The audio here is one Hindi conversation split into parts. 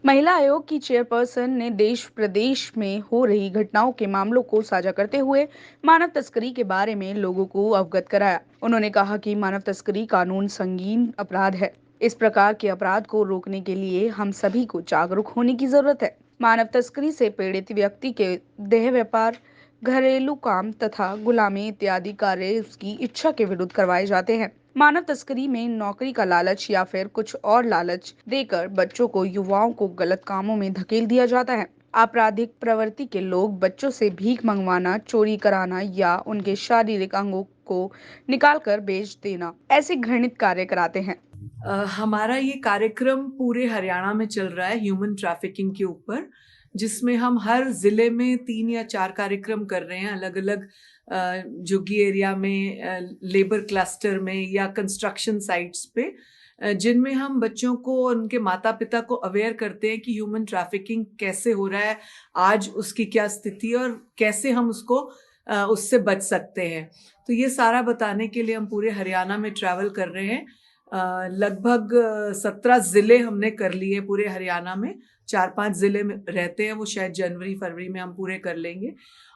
महिला आयोग की चेयरपर्सन ने देश प्रदेश में हो रही घटनाओं के मामलों को साझा करते हुए मानव तस्करी के बारे में लोगों को अवगत कराया। उन्होंने कहा कि मानव तस्करी कानून संगीन अपराध है। इस प्रकार के अपराध को रोकने के लिए हम सभी को जागरूक होने की जरूरत है। मानव तस्करी से पीड़ित व्यक्ति के देह व्यापार, घरेलू काम तथा गुलामी इत्यादि कार्य उसकी इच्छा के विरुद्ध करवाए जाते हैं। मानव तस्करी में नौकरी का लालच या फिर कुछ और लालच देकर बच्चों को, युवाओं को गलत कामों में धकेल दिया जाता है। आपराधिक प्रवृत्ति के लोग बच्चों से भीख मंगवाना, चोरी कराना या उनके शारीरिक अंगों को निकालकर बेच देना ऐसे घृणित कार्य कराते हैं। हमारा ये कार्यक्रम पूरे हरियाणा में चल रहा है ह्यूमन ट्रैफिकिंग के ऊपर, जिसमें हम हर जिले में 3 या 4 कार्यक्रम कर रहे हैं, अलग अलग झुग्गी एरिया में, लेबर क्लस्टर में या कंस्ट्रक्शन साइट्स पे, जिनमें हम बच्चों को, उनके माता पिता को अवेयर करते हैं कि ह्यूमन ट्रैफिकिंग कैसे हो रहा है, आज उसकी क्या स्थिति है और कैसे हम उसको उससे बच सकते हैं। तो ये सारा बताने के लिए हम पूरे हरियाणा में ट्रैवल कर रहे हैं। लगभग 17 जिले हमने कर लिए पूरे हरियाणा में। 4-5 जिले में रहते हैं, वो शायद जनवरी फरवरी में हम पूरे कर लेंगे।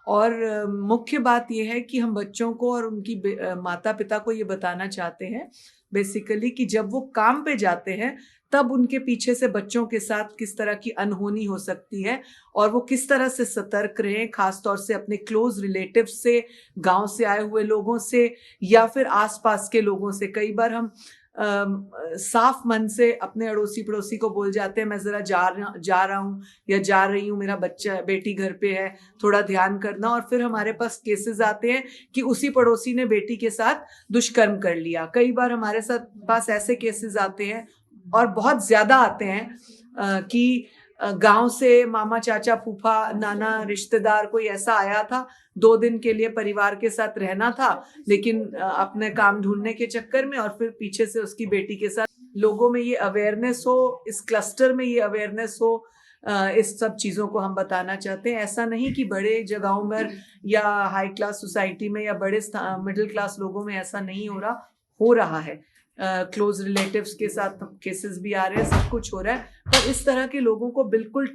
और मुख्य बात ये है कि हम बच्चों को और उनकी माता पिता को ये बताना चाहते हैं बेसिकली कि जब वो काम पे जाते हैं तब उनके पीछे से बच्चों के साथ किस तरह की अनहोनी हो सकती है और वो किस तरह से सतर्क रहें, खासतौर से अपने क्लोज रिलेटिव से, गांव से आए हुए लोगों से या फिर आसपास के लोगों से। कई बार हम साफ मन से अपने अड़ोसी पड़ोसी को बोल जाते हैं, मैं जरा जा रहा हूँ या जा रही हूँ, मेरा बच्चा बेटी घर पे है, थोड़ा ध्यान करना। और फिर हमारे पास केसेस आते हैं कि उसी पड़ोसी ने बेटी के साथ दुष्कर्म कर लिया। कई बार हमारे साथ पास ऐसे केसेस आते हैं और बहुत ज्यादा आते हैं कि गांव से मामा चाचा फूफा नाना रिश्तेदार कोई ऐसा आया था, 2 दिन के लिए परिवार के साथ रहना था, लेकिन अपने काम ढूंढने के चक्कर में, और फिर पीछे से उसकी बेटी के साथ। लोगों में ये अवेयरनेस हो, इस क्लस्टर में ये अवेयरनेस हो, इस सब चीजों को हम बताना चाहते हैं। ऐसा नहीं कि बड़े जगहों में या हाई क्लास सोसाइटी में या बड़े मिडिल क्लास लोगों में ऐसा नहीं हो रहा है। क्लोज रिलेटिव्स के साथ केसेस भी आ रहे हैं, सब कुछ हो रहा है। पर इस तरह के लोगों को बिल्कुल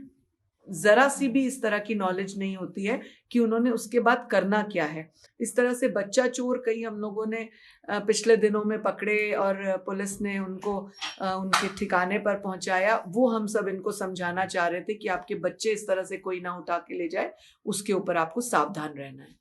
जरा सी भी इस तरह की नॉलेज नहीं होती है कि उन्होंने उसके बाद करना क्या है। इस तरह से बच्चा चोर कई हम लोगों ने पिछले दिनों में पकड़े और पुलिस ने उनको उनके ठिकाने पर पहुंचाया। वो हम सब इनको समझाना चाह रहे थे कि आपके बच्चे इस तरह से कोई ना उठा के ले जाए, उसके ऊपर आपको सावधान रहना है।